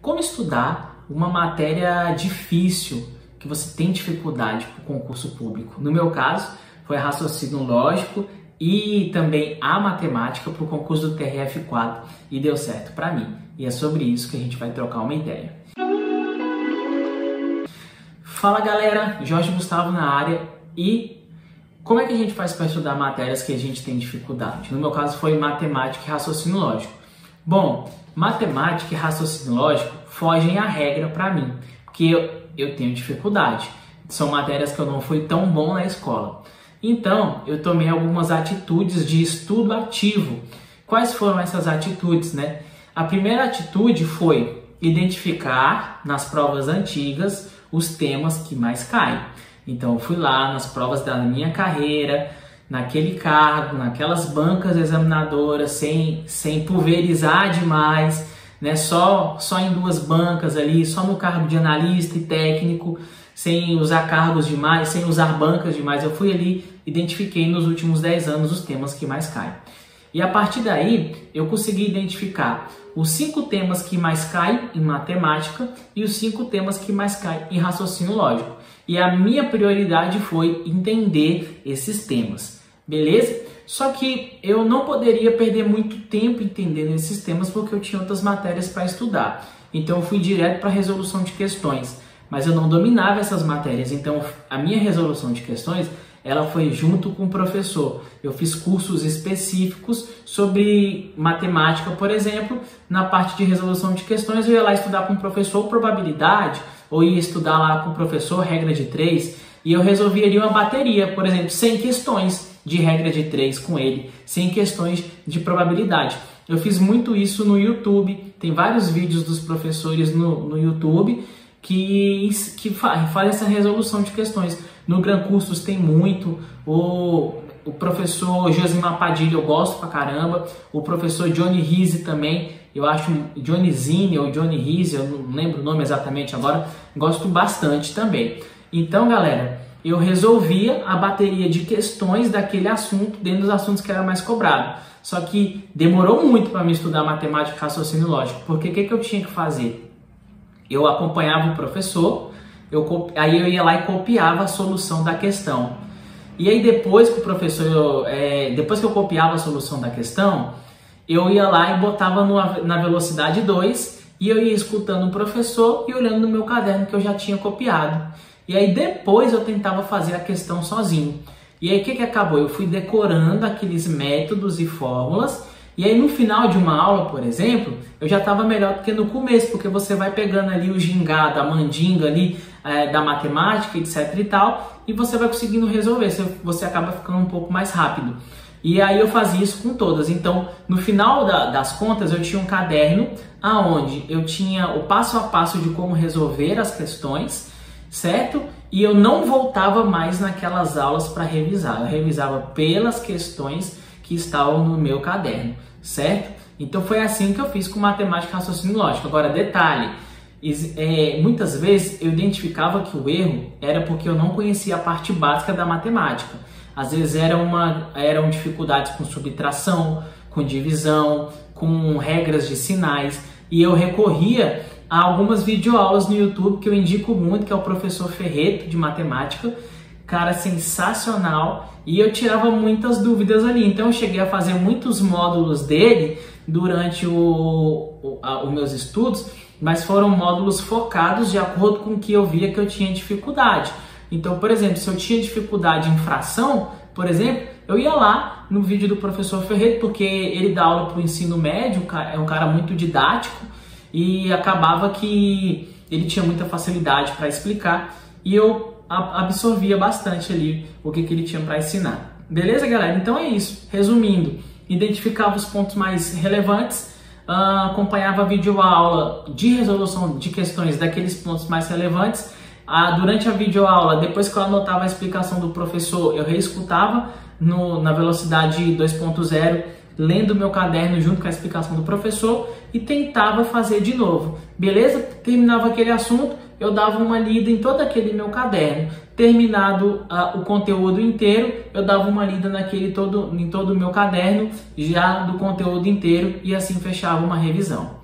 como estudar uma matéria difícil, que você tem dificuldade para o concurso público. No meu caso, foi raciocínio lógico e também a matemática para o concurso do TRF4 e deu certo para mim. E é sobre isso que a gente vai trocar uma ideia. Fala galera, Jorge Gustavo na área. E como é que a gente faz para estudar matérias que a gente tem dificuldade? No meu caso foi matemática e raciocínio lógico. Bom, matemática e raciocínio lógico fogem à regra para mim, porque eu tenho dificuldade. São matérias que eu não fui tão bom na escola. Então, eu tomei algumas atitudes de estudo ativo. Quais foram essas atitudes, né? A primeira atitude foi identificar nas provas antigas os temas que mais caem. Então, eu fui lá nas provas da minha carreira, naquele cargo, naquelas bancas examinadoras, sem pulverizar demais, né? Só em duas bancas ali, só no cargo de analista e técnico, sem usar cargos demais, sem usar bancas demais. Eu fui ali, identifiquei nos últimos 10 anos os temas que mais caem. E a partir daí, eu consegui identificar os 5 temas que mais caem em matemática e os 5 temas que mais caem em raciocínio lógico. E a minha prioridade foi entender esses temas, beleza? Só que eu não poderia perder muito tempo entendendo esses temas porque eu tinha outras matérias para estudar. Então eu fui direto para a resolução de questões, mas eu não dominava essas matérias. Então a minha resolução de questões, ela foi junto com o professor. Eu fiz cursos específicos sobre matemática, por exemplo. Na parte de resolução de questões, eu ia lá estudar com o professor probabilidade, ou ia estudar lá com o professor regra de 3, e eu resolvia ali uma bateria, por exemplo, 100 questões de regra de 3 com ele, 100 questões de probabilidade. Eu fiz muito isso no YouTube, tem vários vídeos dos professores no YouTube que fazem essa resolução de questões. No Gran Cursos tem muito, o professor Josimar Padilha eu gosto pra caramba, o professor Johnny Rizzi também, eu acho Johnny Zini ou Johnny Rizzi, eu não lembro o nome exatamente agora, gosto bastante também. Então galera, eu resolvia a bateria de questões daquele assunto dentro dos assuntos que era mais cobrado. Só que demorou muito para mim estudar matemática e raciocínio lógico, porque o que eu tinha que fazer? Eu acompanhava o professor, aí eu ia lá e copiava a solução da questão. E aí depois que depois que eu copiava a solução da questão, eu ia lá e botava na velocidade 2 e eu ia escutando o professor e olhando no meu caderno que eu já tinha copiado. E aí depois eu tentava fazer a questão sozinho. E aí o que acabou? Eu fui decorando aqueles métodos e fórmulas. E aí no final de uma aula, por exemplo, eu já estava melhor do que no começo, porque você vai pegando ali o gingado, a mandinga ali da matemática, etc e tal, e você vai conseguindo resolver, você acaba ficando um pouco mais rápido. E aí eu fazia isso com todas. Então, no final das contas, eu tinha um caderno aonde eu tinha o passo a passo de como resolver as questões, certo? E eu não voltava mais naquelas aulas para revisar. Eu revisava pelas questões que estavam no meu caderno, certo? Então foi assim que eu fiz com matemática e raciocínio lógico. Agora, detalhe, muitas vezes eu identificava que o erro era porque eu não conhecia a parte básica da matemática. Às vezes eram dificuldades com subtração, com divisão, com regras de sinais, e eu recorria a algumas videoaulas no YouTube que eu indico muito, que é o professor Ferreto de matemática, cara sensacional, e eu tirava muitas dúvidas ali. Então eu cheguei a fazer muitos módulos dele durante os meus estudos, mas foram módulos focados de acordo com o que eu via que eu tinha dificuldade. Então, por exemplo, se eu tinha dificuldade em fração, por exemplo, eu ia lá no vídeo do professor Ferreto, porque ele dá aula para o ensino médio, é um cara muito didático, e acabava que ele tinha muita facilidade para explicar, e eu absorvia bastante ali o que ele tinha para ensinar. Beleza, galera? Então é isso. Resumindo, identificava os pontos mais relevantes, acompanhava a videoaula de resolução de questões daqueles pontos mais relevantes. Durante a videoaula, depois que eu anotava a explicação do professor, eu reescutava na velocidade 2.0, lendo o meu caderno junto com a explicação do professor e tentava fazer de novo. Beleza? Terminava aquele assunto, eu dava uma lida em todo aquele meu caderno. Terminado o conteúdo inteiro, eu dava uma lida em todo o meu caderno, já do conteúdo inteiro, e assim fechava uma revisão.